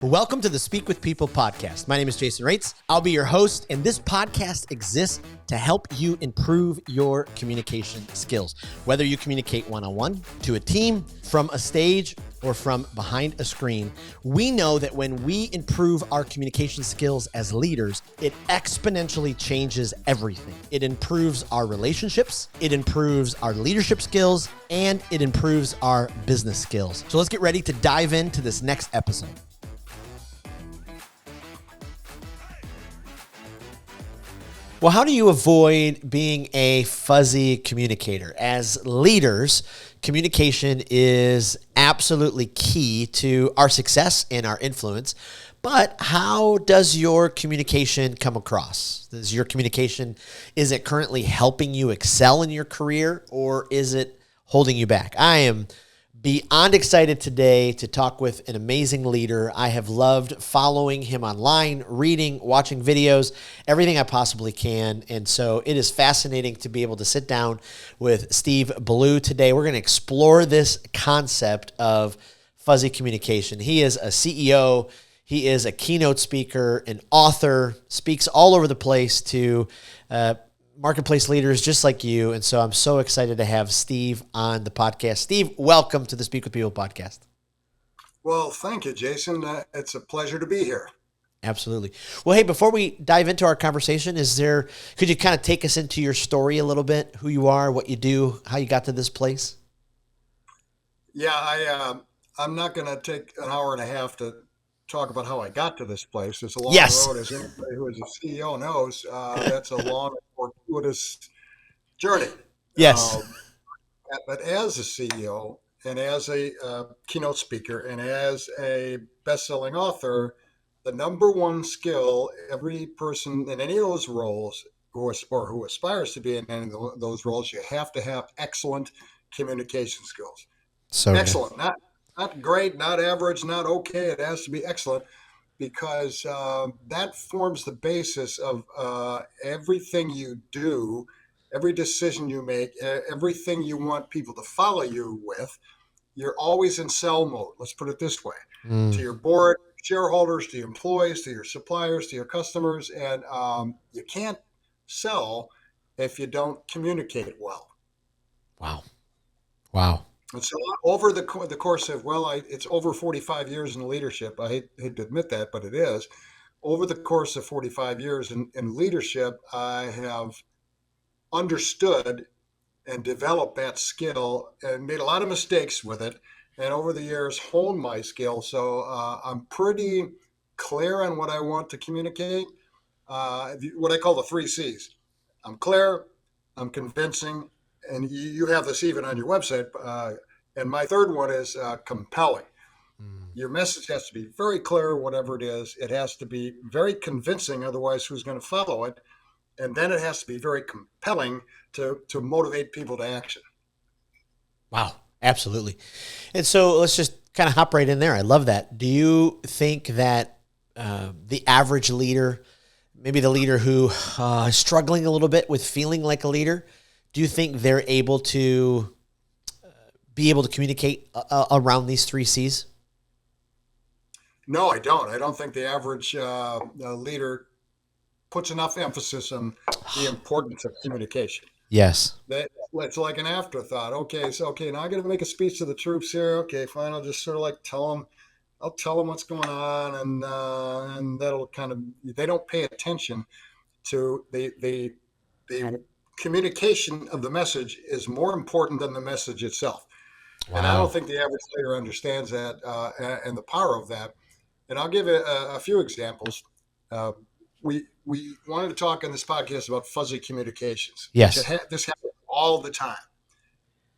Welcome to the Speak with People podcast. My name is Jason Raitz. I'll be your host, and this podcast exists to help you improve your communication skills. Whether you communicate one-on-one, to a team, from a stage, or from behind a screen, we know that when we improve our communication skills as leaders, it exponentially changes everything. It improves our relationships, it improves our leadership skills, and it improves our business skills. So let's get ready to dive into this next episode. Well, how do you avoid being a fuzzy communicator? As leaders, communication is absolutely key to our success and our influence. But how does your communication come across? Is it currently helping you excel in your career, or is it holding you back? I am beyond excited today to talk with an amazing leader. I have loved following him online, reading, watching videos, everything I possibly can. And so it is fascinating to be able to sit down with Steve Blue today. We're going to explore this concept of fuzzy communication. He is a CEO. He is a keynote speaker, an author, speaks all over the place to marketplace leaders just like you. And so I'm so excited to have Steve on the podcast. Steve, welcome to the Speak with People podcast. Well, thank you, Jason. It's a pleasure to be here. Absolutely. Well, hey, before we dive into our conversation, could you kind of take us into your story a little bit, who you are, what you do, how you got to this place? Yeah, I'm not going to take an hour and a half to talk about how I got to this place. It's a long road, as anybody who is a CEO knows. That's a long and fortuitous journey. Yes. But as a CEO and as a keynote speaker and as a best-selling author, the number one skill every person in any of those roles who aspires to be in any of those roles, you have to have excellent communication skills. So excellent, not great, not average, not okay. It has to be excellent because that forms the basis of everything you do, every decision you make, everything you want people to follow you with. You're always in sell mode. Let's put it this way: to your board, shareholders, to your employees, to your suppliers, to your customers, and you can't sell if you don't communicate well. Wow. And so over the course of, it's over 45 years in leadership. I hate to admit that, but it is. Over the course of 45 years in leadership, I have understood and developed that skill and made a lot of mistakes with it. And over the years, honed my skill. So I'm pretty clear on what I want to communicate. What I call the 3 C's. I'm clear, I'm convincing, and you have this even on your website. And my third one is compelling. Your message has to be very clear, whatever it is. It has to be very convincing, otherwise who's going to follow it? And then it has to be very compelling to motivate people to action. Wow, absolutely. And so let's just kind of hop right in there. I love that. Do you think that the average leader, maybe the leader who is struggling a little bit with feeling like a leader, do you think they're able to be able to communicate around these 3 C's? No, I don't. I don't think the average leader puts enough emphasis on the importance of communication. Yes. It's like an afterthought. Okay, now I got to make a speech to the troops here. Okay, fine. I'll just sort of like I'll tell them what's going on, and that'll kind of, they don't pay attention to the communication of the message is more important than the message itself. Wow. And I don't think the average leader understands that and the power of that. And I'll give a few examples. We wanted to talk on this podcast about fuzzy communications. Yes. This happens all the time,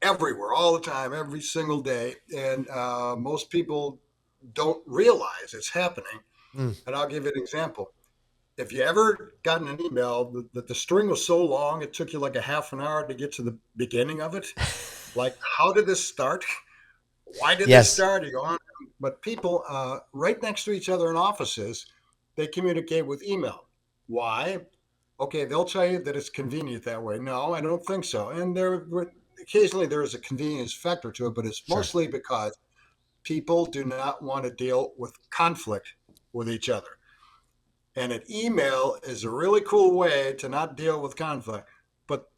everywhere, all the time, every single day. And most people don't realize it's happening. And I'll give you an example. If you ever gotten an email that the string was so long, it took you like a half an hour to get to the beginning of it. Like, how did this start? Why did this start? You go on. But people right next to each other in offices, they communicate with email. Why? Okay, they'll tell you that it's convenient that way. No, I don't think so. And occasionally there is a convenience factor to it, but it's mostly because people do not want to deal with conflict with each other. And an email is a really cool way to not deal with conflict. But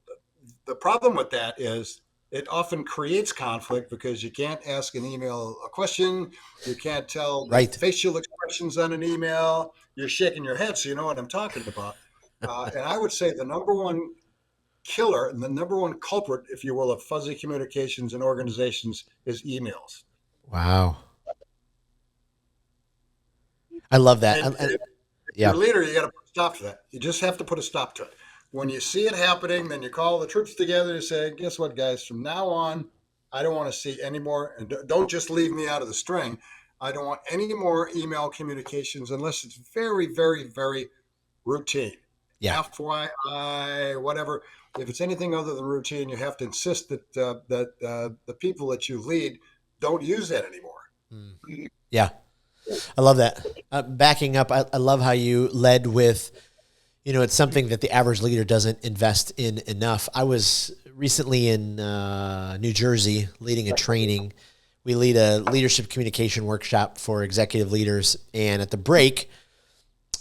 the problem with that is it often creates conflict because you can't ask an email a question. You can't tell the Right. facial expressions on an email. You're shaking your head, so you know what I'm talking about. And I would say the number one killer and the number one culprit, if you will, of fuzzy communications in organizations is emails. Wow. I love that. And if Yeah. you're a leader, you got to put a stop to that. You just have to put a stop to it. When you see it happening, then you call the troops together and say, guess what, guys, from now on, I don't want to see any more. And don't just leave me out of the string. I don't want any more email communications unless it's very, very, very routine. Yeah. FYI, whatever. If it's anything other than routine, you have to insist that the people that you lead don't use that anymore. Mm. Yeah. I love that. Backing up, I love how you led with, it's something that the average leader doesn't invest in enough. I was recently in New Jersey leading a training. We lead a leadership communication workshop for executive leaders. And at the break,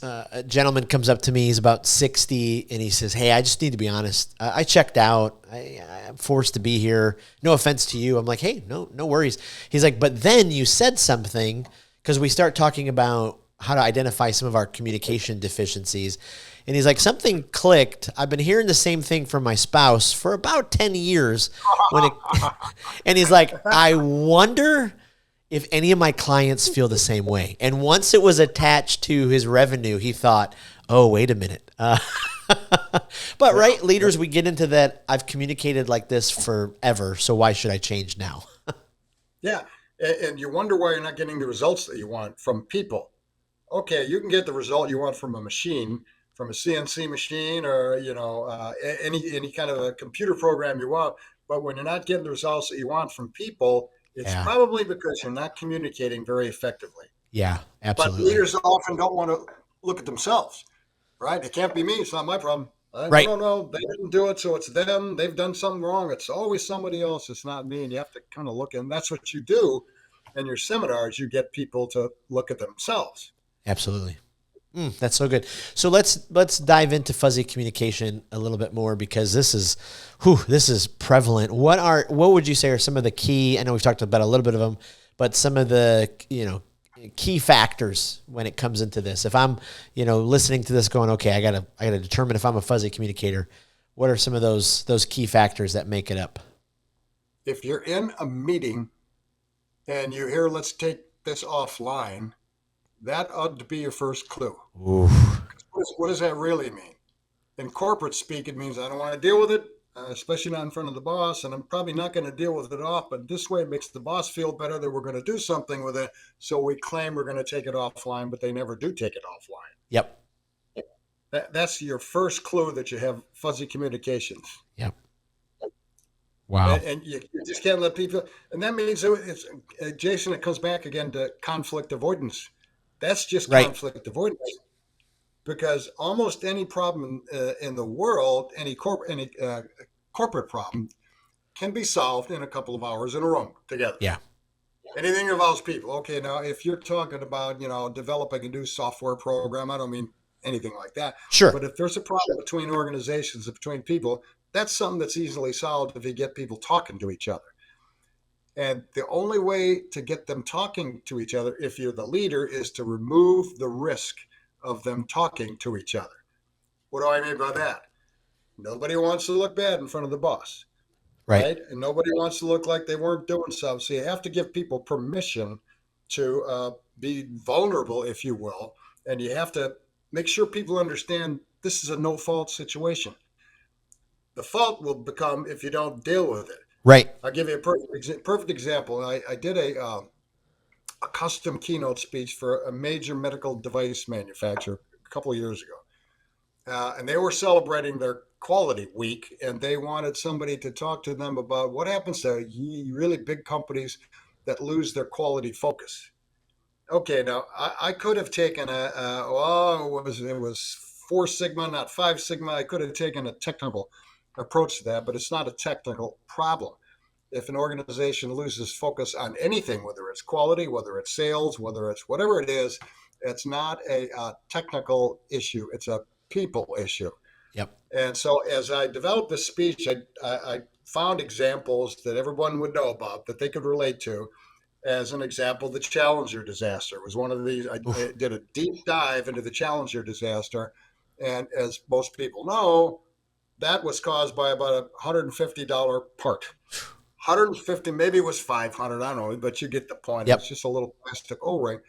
a gentleman comes up to me. He's about 60, and he says, "Hey, I just need to be honest. I checked out. I'm forced to be here. No offense to you." I'm like, "Hey, no worries." He's like, "But then you said something," because we start talking about how to identify some of our communication deficiencies. And he's like, "Something clicked. I've been hearing the same thing from my spouse for about 10 years." When it, and he's like, "I wonder if any of my clients feel the same way." And once it was attached to his revenue, he thought, "Oh, wait a minute." But right, leaders, we get into that. I've communicated like this forever, so why should I change now? Yeah. And you wonder why you're not getting the results that you want from people. Okay, you can get the result you want from a machine, from a CNC machine, or any kind of a computer program you want. But when you're not getting the results that you want from people, it's Yeah, probably because you're not communicating very effectively. yeah, But absolutely. leaders often don't want to look at themselves, right? It can't be me. It's not my problem. No, Right. no, no. They didn't do it, so it's them. They've done something wrong. It's always somebody else. It's not me. And you have to kind of look, and that's what you do in your seminars. You get people to look at themselves. Absolutely. That's so good. So let's dive into fuzzy communication a little bit more because this is prevalent. What would you say are some of the key? I know we've talked about a little bit of them, but some of the key factors when it comes into this. If I'm listening to this, going, okay, I gotta determine if I'm a fuzzy communicator. What are some of those key factors that make it up? If you're in a meeting and you hear, let's take this offline, that ought to be your first clue. Ooh, What does that really mean? In corporate speak, it means I don't want to deal with it, especially not in front of the boss, and I'm probably not going to deal with it off. But this way, it makes the boss feel better that we're going to do something with it. So we claim we're going to take it offline, but they never do take it offline. yep, That's your first clue that you have fuzzy communications, yep. Wow. and you just can't let people. And that means it's Jason. It comes back again to conflict avoidance. That's just Right. conflict avoidance. Because almost any problem in the world, any corporate problem, can be solved in a couple of hours in a room together. Yeah. Anything involves people. Okay, now if you're talking about developing a new software program, I don't mean anything like that. Sure. But if there's a problem between organizations, between people, that's something that's easily solved if you get people talking to each other. And the only way to get them talking to each other, if you're the leader, is to remove the risk of them talking to each other. What do I mean by that? Nobody wants to look bad in front of the boss, Right. right? And nobody wants to look like they weren't doing something. So you have to give people permission to be vulnerable, if you will. And you have to make sure people understand this is a no fault situation. The fault will become if you don't deal with it. Right. I'll give you a perfect example. I did a custom keynote speech for a major medical device manufacturer a couple of years ago. And they were celebrating their quality week, and they wanted somebody to talk to them about what happens to really big companies that lose their quality focus. Okay, now I could have taken it was Four Sigma, not Five Sigma. I could have taken a technical approach to that, but it's not a technical problem. if an organization loses focus on anything, whether it's quality, whether it's sales, whether it's whatever it is, it's not a technical issue. It's a people issue. Yep. And so as I developed this speech, I found examples that everyone would know about that they could relate to. As an example, the Challenger disaster was one of these. I Oof. did a deep dive into the Challenger disaster. And as most people know, that was caused by about a $150 part. 150, maybe it was 500, I don't know, but you get the point. It was Yep. just a little plastic O-ring.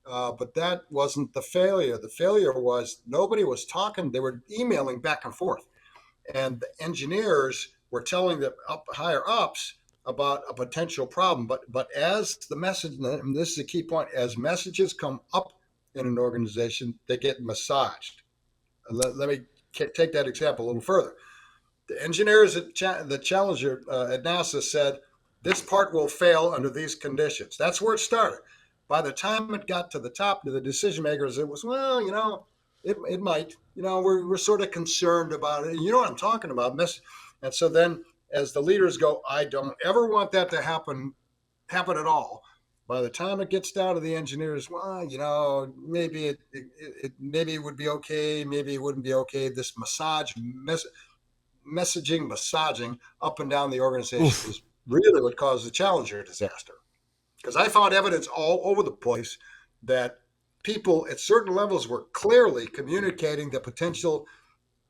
But that wasn't the failure. The failure was nobody was talking. They were emailing back and forth, and the engineers were telling the higher ups about a potential problem. But as the message, and this is a key point, as messages come up in an organization, they get massaged. Let me take that example a little further. The engineers at the Challenger at NASA said this part will fail under these conditions. That's where it started. By the time it got to the top, to the decision makers, it was, well, it might. We're sort of concerned about it. You know what I'm talking about. And so then as the leaders go, I don't ever want that to happen at all. By the time it gets down to the engineers, well, maybe it would be okay, maybe it wouldn't be okay. This massaging up and down the organization Oof. is really what caused the Challenger disaster. Because I found evidence all over the place that people at certain levels were clearly communicating the potential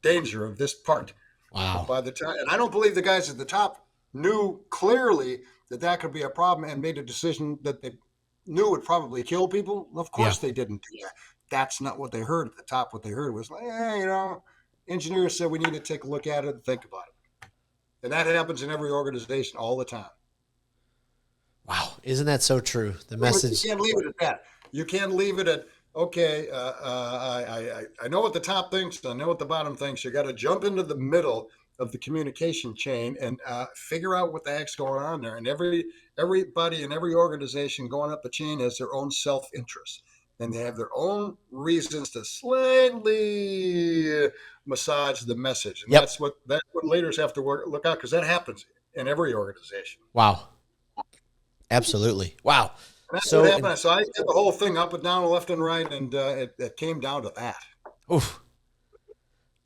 danger of this part. But Wow. by the time, and I don't believe the guys at the top knew clearly that that could be a problem and made a decision that they knew would probably kill people. Of Yeah. course they didn't do that. That's not what they heard at the top. What they heard was like, engineers said we need to take a look at it and think about it. And that happens in every organization all the time. Wow. Isn't that so true? The But you message. can't leave it at that. You can't leave it at, okay, I know what the top thinks, I know what the bottom thinks. You got to jump into the middle of the communication chain and figure out what the heck's going on there. And everybody in every organization going up the chain has their own self interest, and they have their own reasons to slightly massage the message. And Yep. that's what leaders have to look out, because that happens in every organization. Wow. Absolutely. Wow. And that's what So, and, happened. So I did the whole thing up and down, left and right, and it came down to that. oof,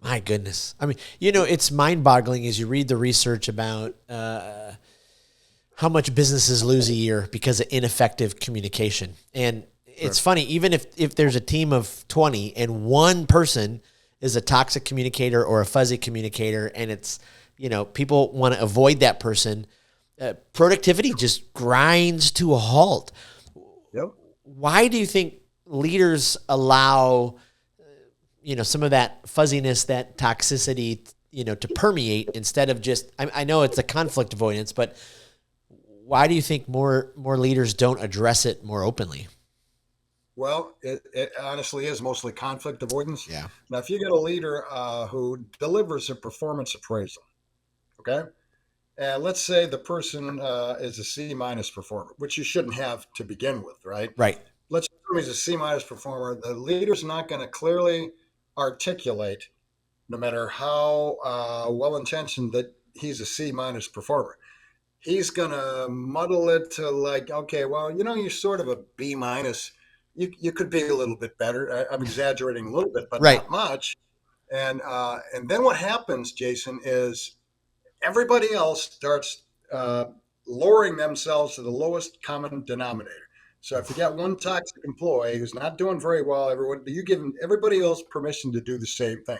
my goodness. I mean, it's mind boggling as you read the research about how much businesses lose a year because of ineffective communication. And it's Sure. funny, even if there's a team of 20 and one person is a toxic communicator or a fuzzy communicator, and it's, people want to avoid that person, productivity just grinds to a halt. Yep. Why do you think leaders allow, some of that fuzziness, that toxicity, to permeate instead of just, I know it's a conflict avoidance, but why do you think more leaders don't address it more openly? Well, it honestly is mostly conflict avoidance. Yeah. Now, if you get a leader who delivers a performance appraisal, okay, and let's say the person is a C minus performer, which you shouldn't have to begin with, right? Right. Let's assume he's a C minus performer. The leader's not going to clearly articulate, no matter how well intentioned, that he's a C minus performer. He's going to muddle it to like, okay, well, you're sort of a B minus. You could be a little bit better. I'm exaggerating a little bit, but Right. not much. And then what happens, Jason, is everybody else starts uh, lowering themselves to the lowest common denominator. So if you got one toxic employee who's not doing very well, you give everybody else permission to do the same thing.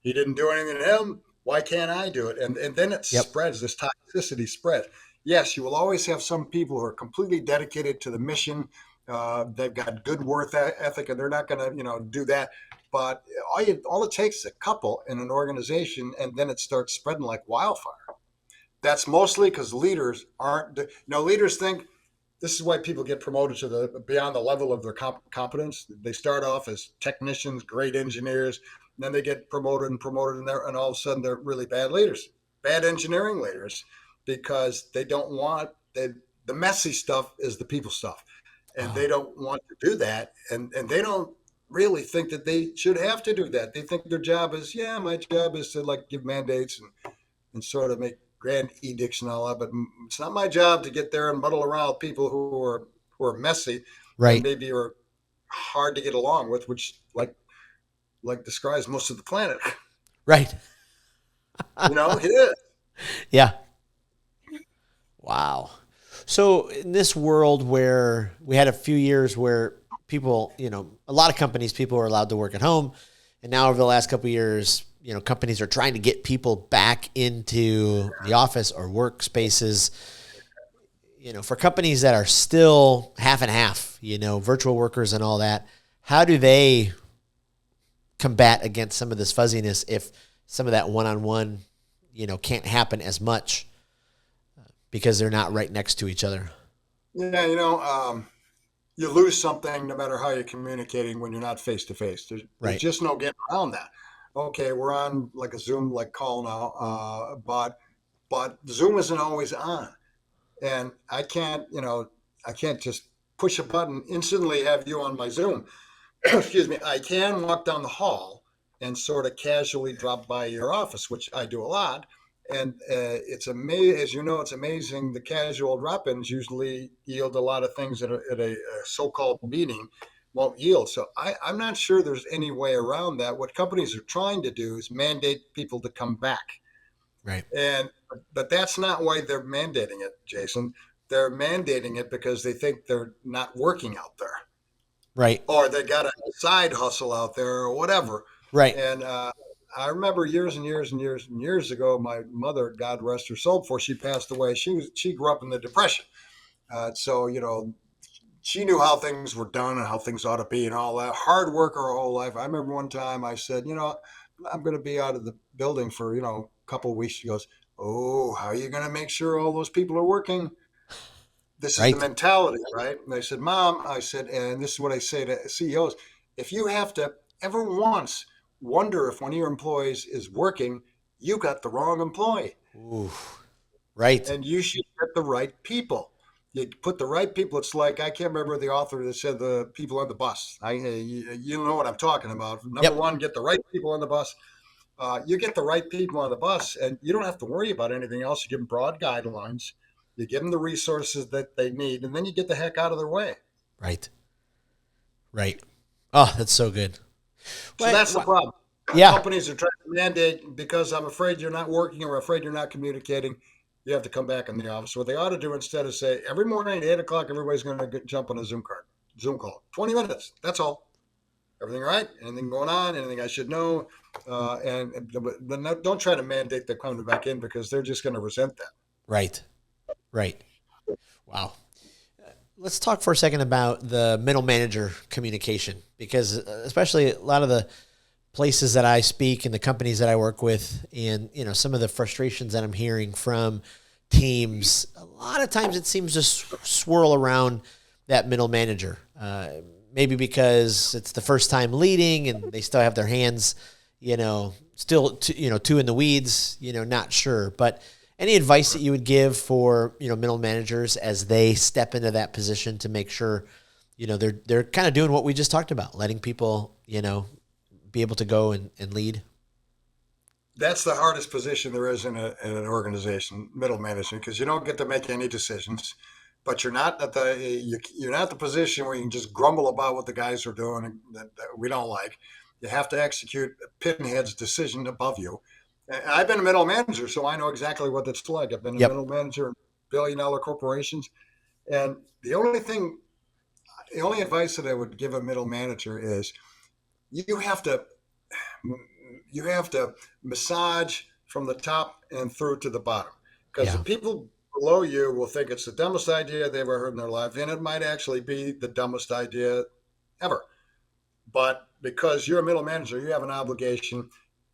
He didn't do anything to him. Why can't I do it? And then it Yep. spreads. This toxicity spreads. Yes, you will always have some people who are completely dedicated to the mission. They've got good work ethic, and they're not going to do that. But all it takes is a couple in an organization, and then it starts spreading like wildfire. That's mostly because leaders aren't. Leaders think this is why people get promoted to the beyond the level of their competence. They start off as technicians, great engineers, and then they get promoted and promoted, and all of a sudden they're really bad leaders, bad engineering leaders, because they don't want the messy stuff is the people stuff, and Wow. they don't want to do that, and they don't really think that they should have to do that. They think their job is, my job is to like give mandates and sort of make grand edicts and all that, but it's not my job to get there and muddle around with people who are messy and Right. maybe are hard to get along with, which like describes most of the planet. Right. It is. Yeah. Wow. So in this world where we had a few years where people, a lot of companies, people are allowed to work at home, and now over the last couple of years, companies are trying to get people back into the office or workspaces. For companies that are still half and half, virtual workers and all that, how do they combat against some of this fuzziness if some of that one-on-one, can't happen as much because they're not right next to each other? Yeah, you lose something no matter how you're communicating when you're not face to face. There's Right. just no getting around that. Okay, we're on like a Zoom like call now, but Zoom isn't always on, and I can't just push a button instantly have you on my Zoom. Excuse me. I can walk down the hall and sort of casually drop by your office, which I do a lot. And it's amazing, as you know, it's amazing. The casual drop-ins usually yield a lot of things that at a so-called meeting won't yield. So I'm not sure there's any way around that. What companies are trying to do is mandate people to come back, Right. and but that's not why they're mandating it, Jason. They're mandating it because they think they're not working out there, Right. or they got a side hustle out there or whatever. Right. And I remember years and years and years and years ago, my mother, God rest her soul, before she passed away, she grew up in the Depression, so she knew how things were done and how things ought to be and all that. Hard work her whole life. I remember one time I said, I'm going to be out of the building for a couple of weeks. She goes, "Oh, how are you going to make sure all those people are working?" This is the Right. mentality, right? And I said, Mom, I said, and this is what I say to CEOs: if you have to ever once wonder if one of your employees is working, you got the wrong employee, Ooh. Right. and you should get the right people. You put the right people. It's like, I can't remember the author that said the people on the bus. You know what I'm talking about. Number Yep. one, get the right people on the bus. You get the right people on the bus, and you don't have to worry about anything else. You give them broad guidelines, you give them the resources that they need, and then you get the heck out of their way. Right. Right. Oh, that's so good. So What? that's the What? problem. Yeah. Companies are trying to mandate, because I'm afraid you're not working or afraid you're not communicating, you have to come back in the office. What they ought to do instead is say, every morning at 8 o'clock, everybody's going to jump on a Zoom call. 20 minutes. That's all. Everything right? Anything going on? Anything I should know? But don't try to mandate them coming back in, because they're just going to resent that. Right. Right. Wow. Let's talk for a second about the middle manager communication, because especially a lot of the places that I speak and the companies that I work with, and some of the frustrations that I'm hearing from teams, a lot of times it seems to swirl around that middle manager. Maybe because it's the first time leading and they still have their hands, still two in the weeds, not sure. But any advice that you would give for middle managers as they step into that position to make sure they're kind of doing what we just talked about, letting people be able to go and lead? That's the hardest position there is in an organization, middle management, because you don't get to make any decisions, but you're not the position where you can just grumble about what the guys are doing that we don't like. You have to execute a pinhead's decision above you. And I've been a middle manager, so I know exactly what it's like. I've been a Yep. middle manager in billion-dollar corporations, and the only advice that I would give a middle manager is you have to you have to massage from the top and through to the bottom, because the Yeah. people below you will think it's the dumbest idea they've ever heard in their life, and it might actually be the dumbest idea ever. But because you're a middle manager, you have an obligation.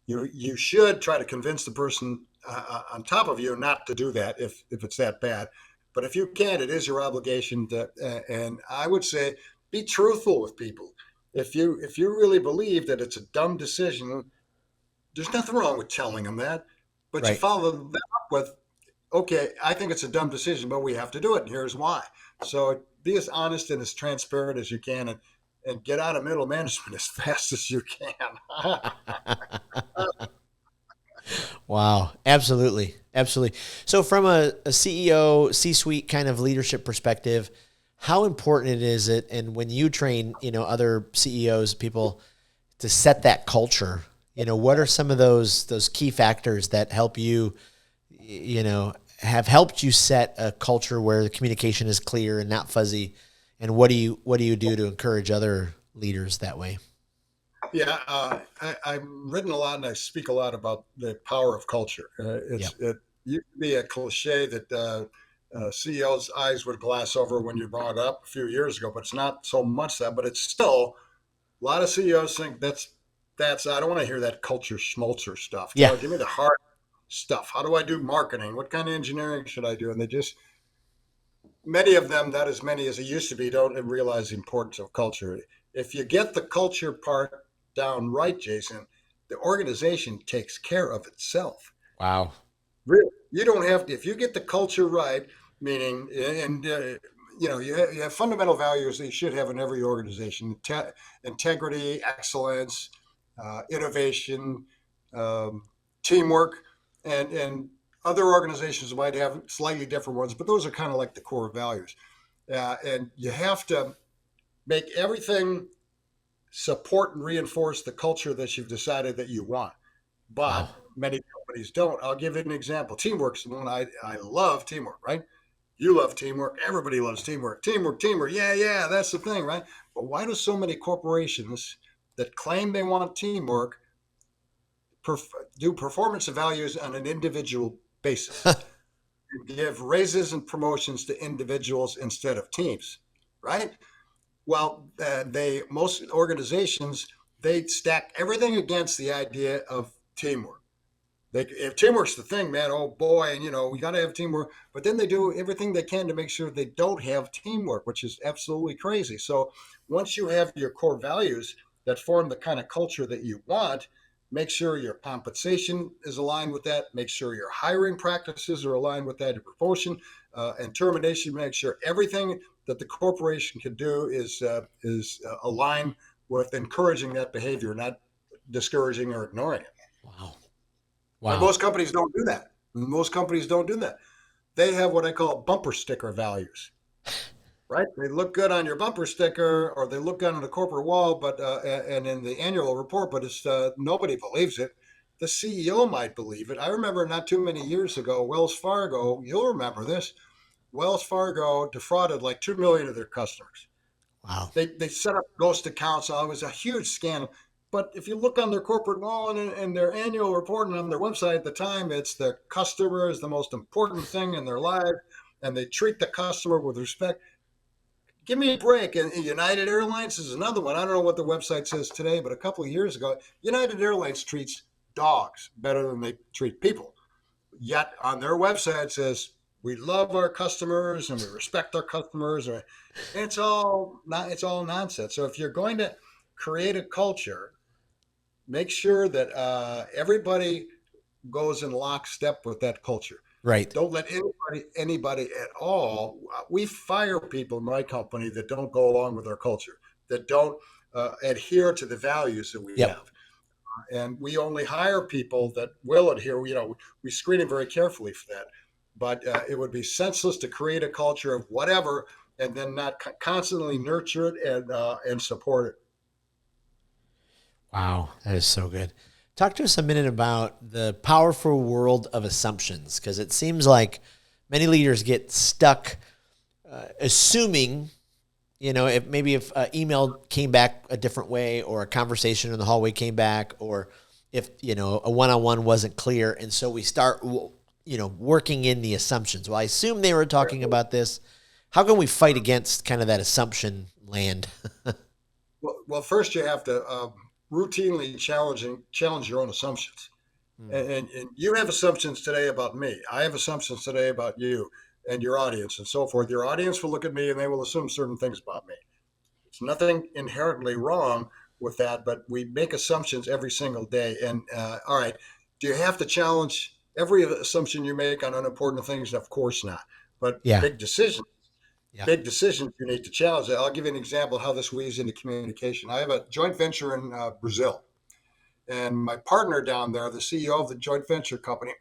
You should try to convince the person on top of you not to do that if it's that bad. But if you can't, it is your obligation to. And I would say, be truthful with people. If you really believe that it's a dumb decision, there's nothing wrong with telling them that. But you Right. follow that up with, okay, I think it's a dumb decision, but we have to do it, and here's why. So be as honest and as transparent as you can, and get out of middle management as fast as you can. Wow. Absolutely. Absolutely. So, from a CEO, C-suite kind of leadership perspective, how important is it? And when you train, other CEOs, people to set that culture, what are some of those key factors that help you, have helped you set a culture where the communication is clear and not fuzzy? And what do you do to encourage other leaders that way? Yeah, I've written a lot and I speak a lot about the power of culture. Yep. It used to be a cliche that CEOs' eyes would glass over when you brought it up a few years ago, but it's not so much that. But it's still a lot of CEOs think that's I don't want to hear that culture schmaltzer stuff. Yeah. Give me the hard stuff. How do I do marketing? What kind of engineering should I do? And they just many of them, not as many as it used to be, don't realize the importance of culture. If you get the culture part down right, Jason, the organization takes care of itself. Wow. Really, you don't have to. If you get the culture right, meaning, and you have fundamental values that you should have in every organization: integrity, excellence, innovation, um, teamwork, and other organizations might have slightly different ones, but those are kind of like the core values. And you have to make everything support and reinforce the culture that you've decided that you want. Wow. But many companies don't. I'll give you an example. Teamwork's the one I love teamwork, right? You love teamwork. Everybody loves teamwork. Teamwork, teamwork. Yeah, yeah, that's the thing, right? But why do so many corporations that claim they want teamwork perf- do performance values on an individual basis? Give raises and promotions to individuals instead of teams, right? Well, they most organizations they stack everything against the idea of teamwork. If teamwork's the thing, man, oh boy, and we got to have teamwork. But then they do everything they can to make sure they don't have teamwork, which is absolutely crazy. So once you have your core values that form the kind of culture that you want, make sure your compensation is aligned with that. Make sure your hiring practices are aligned with that. Your promotion and termination. Make sure everything that the corporation can do is aligned with encouraging that behavior, not discouraging or ignoring it. Wow. But Wow. most companies don't do that. Most companies don't do that. They have what I call bumper sticker values, right? They look good on your bumper sticker or they look good on the corporate wall, but and in the annual report, but it's nobody believes it. The CEO might believe it. I remember not too many years ago, Wells Fargo. You'll remember this. Wells Fargo defrauded like 2 million of their customers. Wow. They set up ghost accounts. So it was a huge scandal. But if you look on their corporate wall and their annual report and on their website at the time, it's the customer is the most important thing in their life, and they treat the customer with respect. Give me a break. And United Airlines is another one. I don't know what the website says today, but a couple of years ago, United Airlines treats dogs better than they treat people. Yet on their website it says we love our customers and we respect our customers. And it's all nonsense. So if you're going to create a culture, make sure that everybody goes in lockstep with that culture. Right. Don't let anybody at all. We fire people in my company that don't go along with our culture, that don't adhere to the values that we Yep. have, and we only hire people that will adhere. We screen them very carefully for that. But it would be senseless to create a culture of whatever and then not constantly nurture it and support it. Wow. That is so good. Talk to us a minute about the powerful world of assumptions, because it seems like many leaders get stuck assuming, if email came back a different way or a conversation in the hallway came back, or if, a one-on-one wasn't clear. And so we start, working in the assumptions. Well, I assume they were talking about this. How can we fight against kind of that assumption land? Well, first you have to routinely challenge your own assumptions. Hmm. And you have assumptions today about me. I have assumptions today about you and your audience and so forth. Your audience will look at me and they will assume certain things about me. There's nothing inherently wrong with that, but we make assumptions every single day. And all right, do you have to challenge every assumption you make on unimportant things? Of course not. But Yeah. Yeah. big decisions you need to challenge. I'll give you an example of how this weaves into communication. I have a joint venture in Brazil, and my partner down there, the CEO of the joint venture company,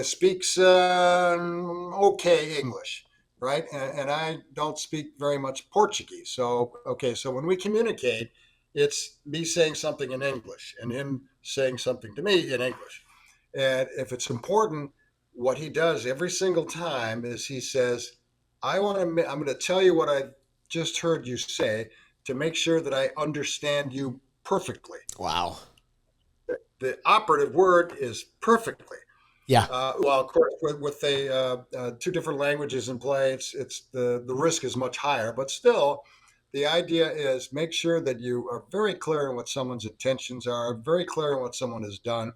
speaks okay English, right? And I don't speak very much Portuguese. So, okay, so when we communicate, it's me saying something in English and him saying something to me in English. And if it's important, what he does every single time is he says, I'm going to tell you what I just heard you say to make sure that I understand you perfectly. Wow. The operative word is perfectly. Yeah. Well, of course, with the two different languages in play, it's the risk is much higher. But still, the idea is make sure that you are very clear on what someone's intentions are, very clear on what someone has done.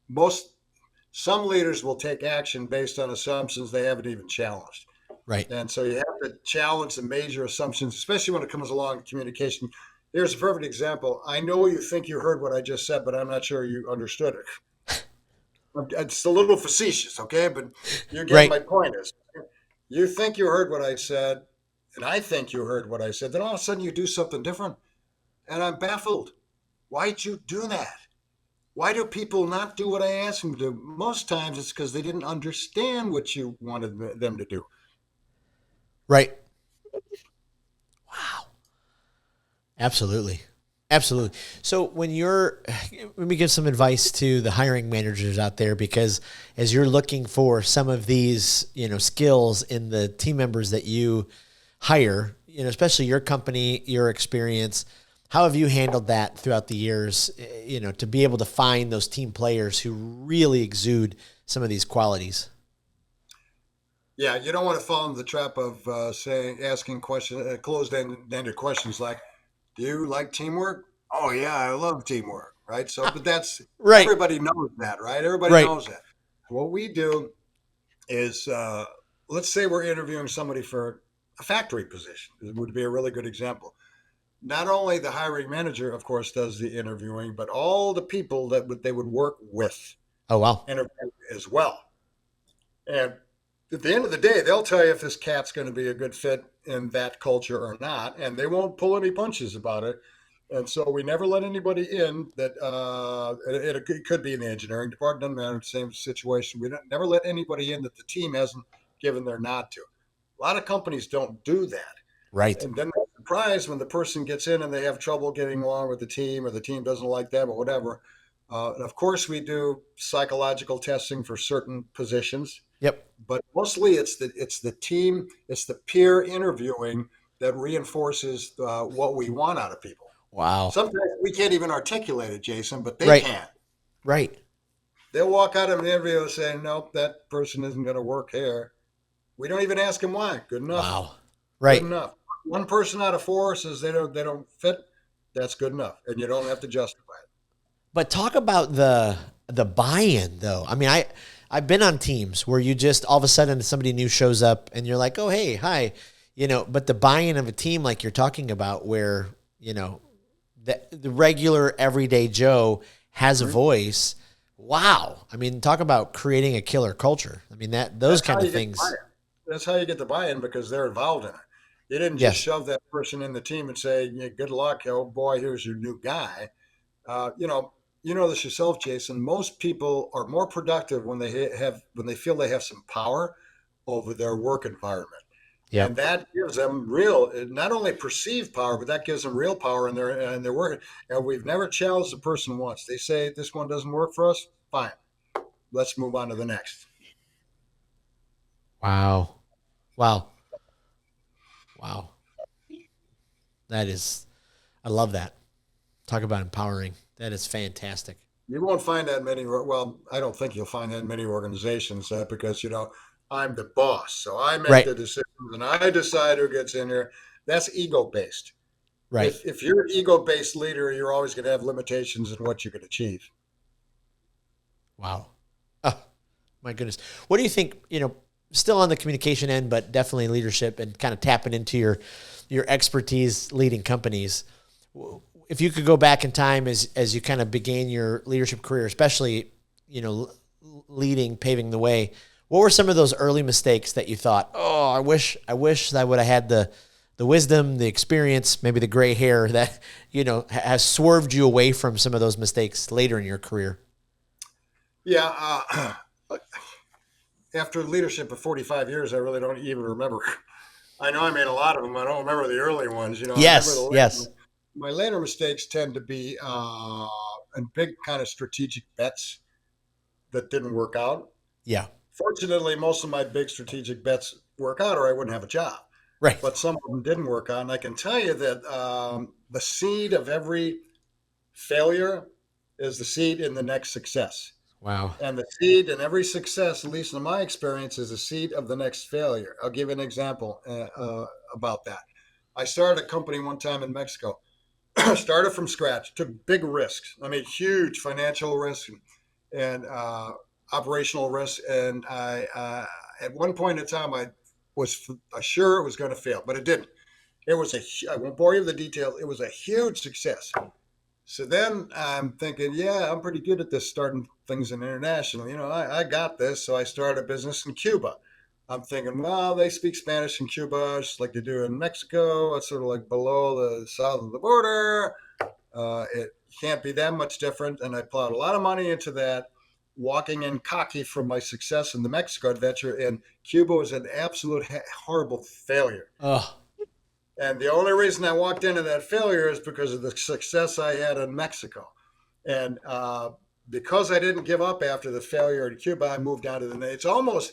Most Some leaders will take action based on assumptions they haven't even challenged, Right. and so you have to challenge the major assumptions, especially when it comes along communication. Here's a perfect example. I know you think you heard what I just said, but I'm not sure you understood it. It's a little facetious, okay? But you're getting Right. my point. Is you think you heard what I said, and I think you heard what I said. Then all of a sudden you do something different, and I'm baffled. Why'd you do that? Why do people not do what I asked them to do? Most times it's because they didn't understand what you wanted them to do. Right. Wow. Absolutely. Absolutely. So let me give some advice to the hiring managers out there, because as you're looking for some of these, skills in the team members that you hire, especially your company, your experience, how have you handled that throughout the years, to be able to find those team players who really exude some of these qualities? Yeah, you don't want to fall into the trap of asking closed-ended questions like, "Do you like teamwork?" Oh yeah, I love teamwork, right? So, but that's Right. everybody knows that, right? Everybody Right. knows that. What we do is, let's say we're interviewing somebody for a factory position. It would be a really good example. Not only the hiring manager, of course, does the interviewing, but all the people they would work with Oh, wow. interview as well. And at the end of the day, they'll tell you if this cat's going to be a good fit in that culture or not, and they won't pull any punches about it. And so we never let anybody in that it could be in the engineering department, doesn't matter, same situation. We don't, never let anybody in that the team hasn't given their nod to. A lot of companies don't do that. Right. And then they're surprised when the person gets in and they have trouble getting along with the team, or the team doesn't like them, or whatever. And of course, we do psychological testing for certain positions, Yep. but mostly it's the team, it's the peer interviewing that reinforces what we want out of people. Wow. Sometimes we can't even articulate it, Jason, but they Right. can. Right. They'll walk out of an interview saying, "Nope, that person isn't going to work here." We don't even ask them why. Good enough. Wow. Good Right. enough. One person out of four says they don't fit. That's good enough, and you don't have to justify it. But talk about the buy-in though. I mean, I've been on teams where you just all of a sudden somebody new shows up and you're like, "Oh, hey, hi." But the buy-in of a team like you're talking about, where, the regular everyday Joe has a Mhm. voice. Wow. I mean, talk about creating a killer culture. I mean, that those That's how kind of you get the things. buy-in. That's how you get the buy-in because they're involved in it. You didn't just Yes. shove that person in the team and say, yeah, "Good luck, oh boy, here's your new guy." Uh, you know, you know this yourself, Jason. Most people are more productive when they feel they have some power over their work environment. And Yep. that gives them real, not only perceived power, but that gives them real power in their work. And we've never challenged the person once. They say this one doesn't work for us. Fine, let's move on to the next. Wow. Wow. Wow. That is I love that. Talk about empowering. That is fantastic. You won't find that many. Well, I don't think you'll find that many organizations because I'm the boss, so I make Right. the decisions and I decide who gets in here. That's ego based. Right. If you're an ego based leader, you're always going to have limitations in what you can achieve. Wow. Oh, my goodness. What do you think, still on the communication end, but definitely leadership and kind of tapping into your expertise leading companies? If you could go back in time as you kind of began your leadership career, especially, leading, paving the way, what were some of those early mistakes that you thought, oh, I wish I would have had the wisdom, the experience, maybe the gray hair that, has swerved you away from some of those mistakes later in your career? Yeah, After leadership of 45 years, I really don't even remember. I know I made a lot of them. I don't remember the early ones. I remember the Yes, later. yes. My later mistakes tend to be in big kind of strategic bets that didn't work out. Yeah. Fortunately, most of my big strategic bets work out, or I wouldn't have a job. Right. But some of them didn't work out, and I can tell you that the seed of every failure is the seed in the next success. Wow. And the seed in every success, at least in my experience, is a seed of the next failure. I'll give you an example about that. I started a company one time in Mexico. Started from scratch, took big risks. I made huge financial risks and operational risks. And at one point in time, I was sure it was going to fail, but it didn't. It was I won't bore you with the details. It was a huge success. So then I'm thinking, yeah, I'm pretty good at this, starting things in international. I got this. So I started a business in Cuba. I'm thinking, well, they speak Spanish in Cuba, just like they do in Mexico. It's sort of like below the south of the border. It can't be that much different. And I plowed a lot of money into that, walking in cocky from my success in the Mexico adventure. And Cuba was an absolute horrible failure. Oh, And the only reason I walked into that failure is because of the success I had in Mexico. And because I didn't give up after the failure in Cuba, I moved on to the. It's almost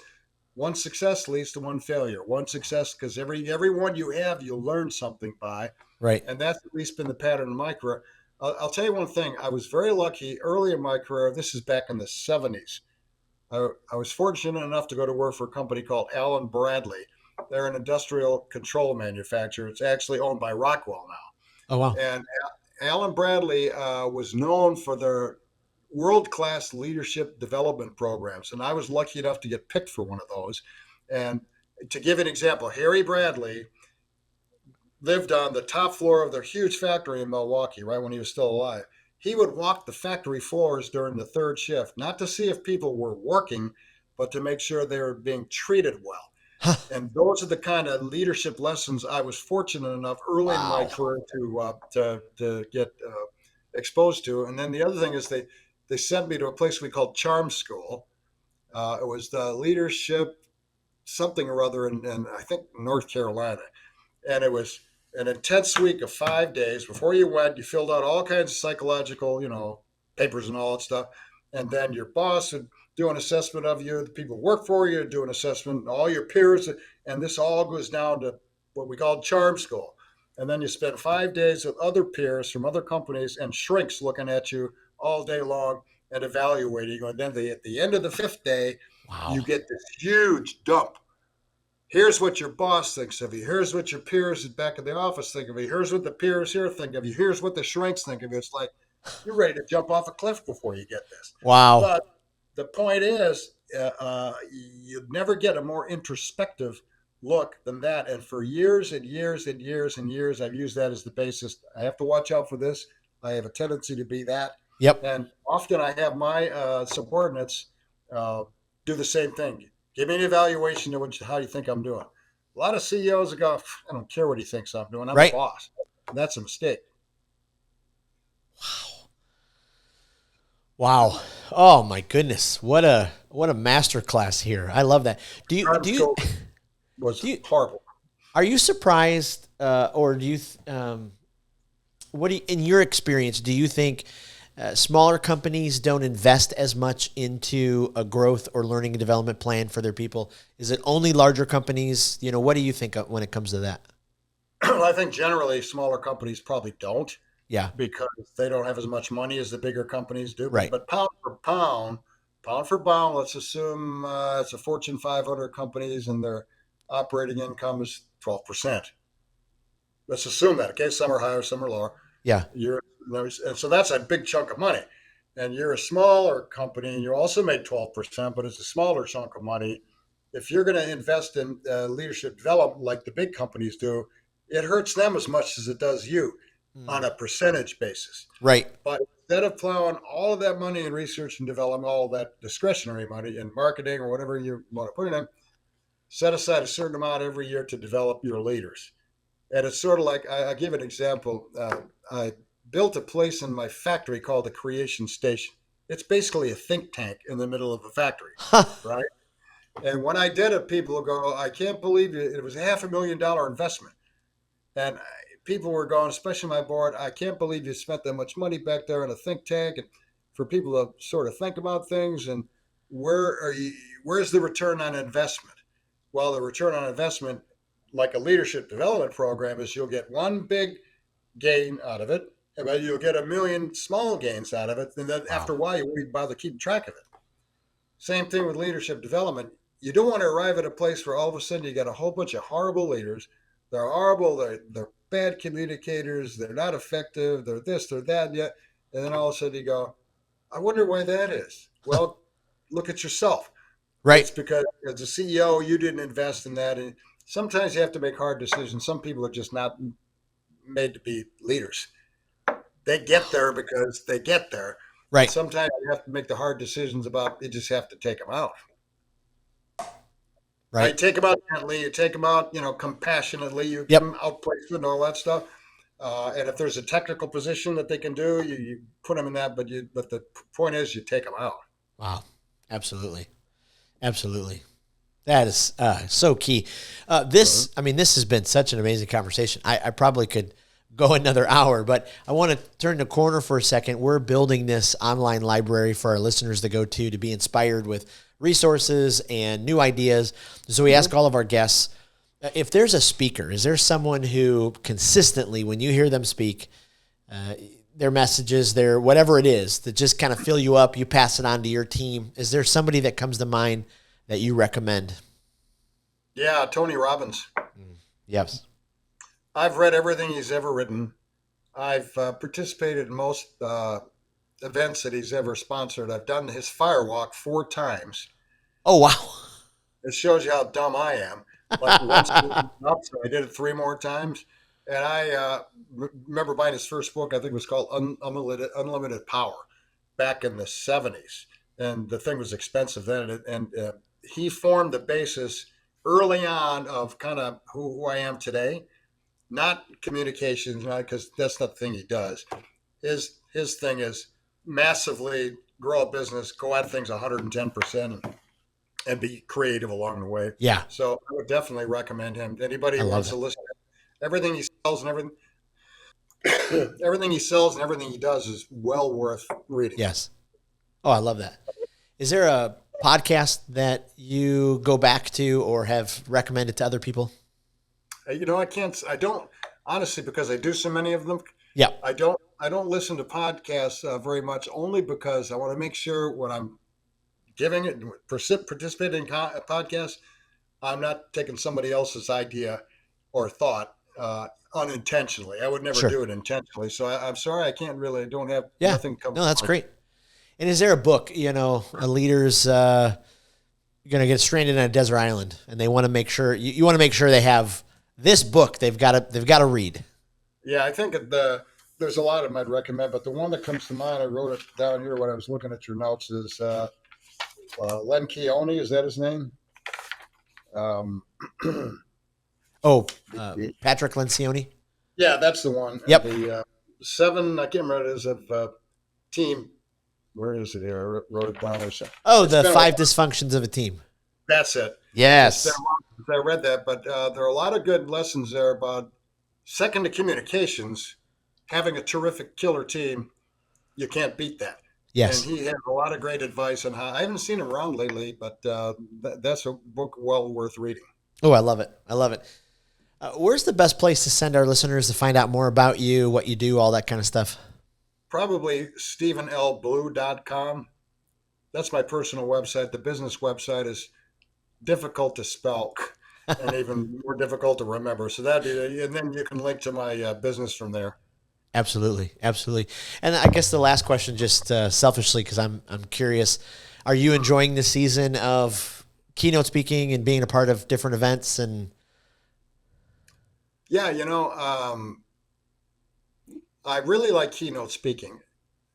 one success leads to one failure. One success because every one you have, you learn something by, right. and that's at least been the pattern in my career. I'll tell you one thing. I was very lucky early in my career. This is back in the '70s. I was fortunate enough to go to work for a company called Allen Bradley. They're an industrial control manufacturer. It's actually owned by Rockwell Oh, wow. now. And Allen Bradley was known for their world class leadership development programs. And I was lucky enough to get picked for one of those. And to give an example, Harry Bradley lived on the top floor of their huge factory in Milwaukee, right when he was still alive. He would walk the factory floors during the third shift, not to see if people were working, but to make sure they were being treated well. Huh. And those are the kind of leadership lessons I was fortunate enough early in my Wow. career to get exposed to. And then the other thing is they sent me to a place we called Charm School. It was the leadership something or other in I think North Carolina, and it was an intense week of 5 days. Before you went, you filled out all kinds of psychological, papers and all that stuff, and then your boss would do an assessment of you. The people who work for you do an assessment. All your peers, and this all goes down to what we call charm school. And then you spend 5 days with other peers from other companies and shrinks looking at you all day long and evaluating you. And then at the end of the fifth day, you Wow. get this huge dump. Here's what your boss thinks of you. Here's what your peers back in the office think of you. Here's what the peers here think of you. Here's what the shrinks think of you. It's like you're ready to jump off a cliff before you get this. Wow. But the point is, you'd never get a more introspective look than that. And for years and years and years and years, I've used that as the basis. I have to watch out for this. I have a tendency to be that. Yep. And often I have my subordinates uh, do the same thing. Give me an evaluation of how you think I'm doing. A lot of CEOs go, I don't care what he thinks I'm doing. I'm the Right. boss. And that's a mistake. Wow. Oh my goodness. What a master class here. I love that. Do you Charm do you school was do you horrible. are you surprised or do you what do you, in your experience do you think smaller companies don't invest as much into a growth or learning and development plan for their people? Is it only larger companies? What do you think when it comes to that? I think generally smaller companies probably don't Yeah. because they don't have as much money as the bigger companies do. But Right. but pound for pound, let's assume it's a Fortune 500 companies and their operating income is 12%. Let's assume that. Okay, some are higher, some are lower. Yeah. You're and so that's a big chunk of money. And you're a smaller company and you also make 12%, but it's a smaller chunk of money. If you're going to invest in leadership development like the big companies do, it hurts them as much as it does you on Hmm. a percentage basis. Right. But instead of plowing all of that money in research and development, all that discretionary money in marketing or whatever you want to put it in, set aside a certain amount every year to develop your leaders. And it's sort of like I give an example. I built a place in my factory called the Creation Station. It's basically a think tank in the middle of a factory, Huh. right? And when I did it, people would go, I can't believe it was a $500,000 investment. And people were going, especially my board, I can't believe you spent that much money back there in a think tank. And for people to sort of think about things and where are you, where's the return on investment? Well, the return on investment, like a leadership development program, is you'll get one big gain out of it, but you'll get a million small gains out of it. And then Wow. after a while, you won't bother keeping track of it. Same thing with leadership development. You don't want to arrive at a place where all of a sudden you got a whole bunch of horrible leaders. They're horrible. They're bad communicators. They're not effective. They're this, they're that, and yet. And then all of a sudden you go, I wonder why that is. Well, look at yourself. Right. It's because as a CEO, you didn't invest in that. And sometimes you have to make hard decisions. Some people are just not made to be leaders. They get there because they get there. And Right. sometimes you have to make the hard decisions about, you just have to take them out. Right. Right, take them out gently. You take them out, compassionately. You give Yep. them outplacement and all that stuff. And if there's a technical position that they can do, you put them in that. But the point is, you take them out. Wow. Absolutely. Absolutely. That is so key. I mean, this has been such an amazing conversation. I probably could go another hour, but I want to turn the corner for a second. We're building this online library for our listeners to go to be inspired with resources and new ideas. So we ask all of our guests, if there's a speaker, is there someone who consistently, when you hear them speak, their messages, their whatever it is that just kind of fill you up, you pass it on to your team? Is there somebody that comes to mind that you recommend? Yeah, Tony Robbins. Yes. I've read everything he's ever written. I've participated in most events that he's ever sponsored. I've done his firewalk 4 times. Oh, wow. It shows you how dumb I am. Like once up, so I did it 3 more times. And I remember buying his first book. I think it was called Unlimited Power back in the 70s. And the thing was expensive then. And he formed the basis early on of kind of who I am today. Not communications, not because that's not the thing he does. His thing is massively grow a business, go at things 110%, and be creative along the way. Yeah, So I would definitely recommend him. Anybody I who love wants it. to listen to everything he sells and everything he sells and everything he does is well worth reading. Yes. Oh, I love that. Is there a podcast that you go back to or have recommended to other people? I don't honestly because I do so many of them. Yeah, I don't listen to podcasts very much only because I want to make sure when I'm giving it participating in podcasts, I'm not taking somebody else's idea or thought unintentionally. I would never sure. do it intentionally. So I'm sorry, I can't really. I don't have Yeah. nothing comes No, to that's mind. great. And is there a book, a leader's going to get stranded on a desert island and they want to make sure you want to make sure they have this book they've got to read. Yeah, I think there's a lot of them I'd recommend, but the one that comes to mind, I wrote it down here when I was looking at your notes, is Len Keone. Is that his name? Um, Oh, Patrick Lencioni. yeah, that's the one. And Yep. the seven, I can't remember what it is, of team. Where is it here? I wrote it down. Oh, It's the been a five while. dysfunctions of a team. That's it. It's been a Yes. while since I read that, but there are a lot of good lessons there about second to communications, having a terrific killer team. You can't beat that. And Yes. he has a lot of great advice on how. I haven't seen him around lately, but that's a book well worth reading. Oh, I love it. I love it. Where's the best place to send our listeners to find out more about you, what you do, all that kind of stuff? Probably StephenLBlue.com. That's my personal website. The business website is difficult to spell and even more difficult to remember. So and then you can link to my business from there. Absolutely, absolutely. And I guess the last question, just selfishly, because I'm curious, are you enjoying the season of keynote speaking and being a part of different events? And Yeah, I really like keynote speaking,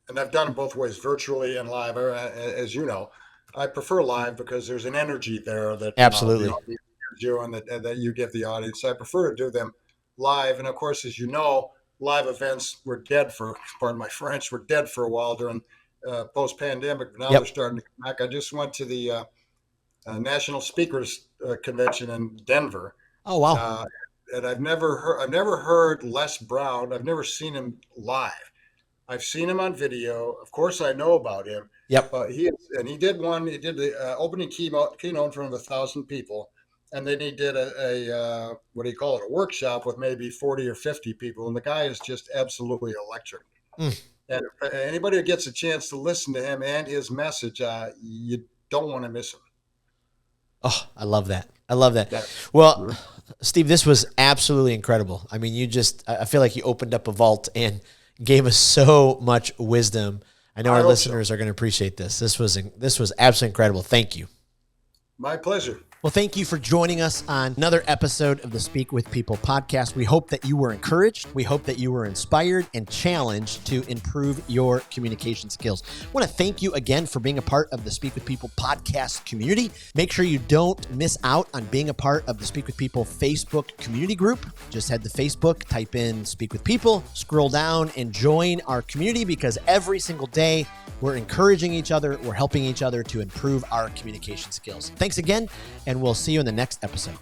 and I've done it both ways, virtually and live. As you know, I prefer live because there's an energy there that the absolutely, audience gives you, and that you give the audience. So I prefer to do them live, and of course, as you know, live events were dead for, pardon my French, were dead for a while during post-pandemic. Now they're Yep. starting to come back. I just went to the National Speakers Convention in Denver, Oh, wow. uh, and I've never heard Les Brown. I've never seen him live. I've seen him on video. Of course, I know about him, Yep. but he did one. He did the opening keynote in front of 1,000 people, and then he did a what do you call it? A workshop with maybe 40 or 50 people, and the guy is just absolutely electric. Mm. And if anybody who gets a chance to listen to him and his message, you don't want to miss him. Oh, I love that. I love that. That Well, Steve, this was absolutely incredible. I mean, I feel like you opened up a vault and gave us so much wisdom. I know I our hope listeners are going to appreciate this. This was absolutely incredible. Thank you. My pleasure. Well, thank you for joining us on another episode of the Speak with People podcast. We hope that you were encouraged. We hope that you were inspired and challenged to improve your communication skills. I want to thank you again for being a part of the Speak with People podcast community. Make sure you don't miss out on being a part of the Speak with People Facebook community group. Just head to Facebook, type in Speak with People, scroll down and join our community, because every single day we're encouraging each other, we're helping each other to improve our communication skills. Thanks again, and we'll see you in the next episode.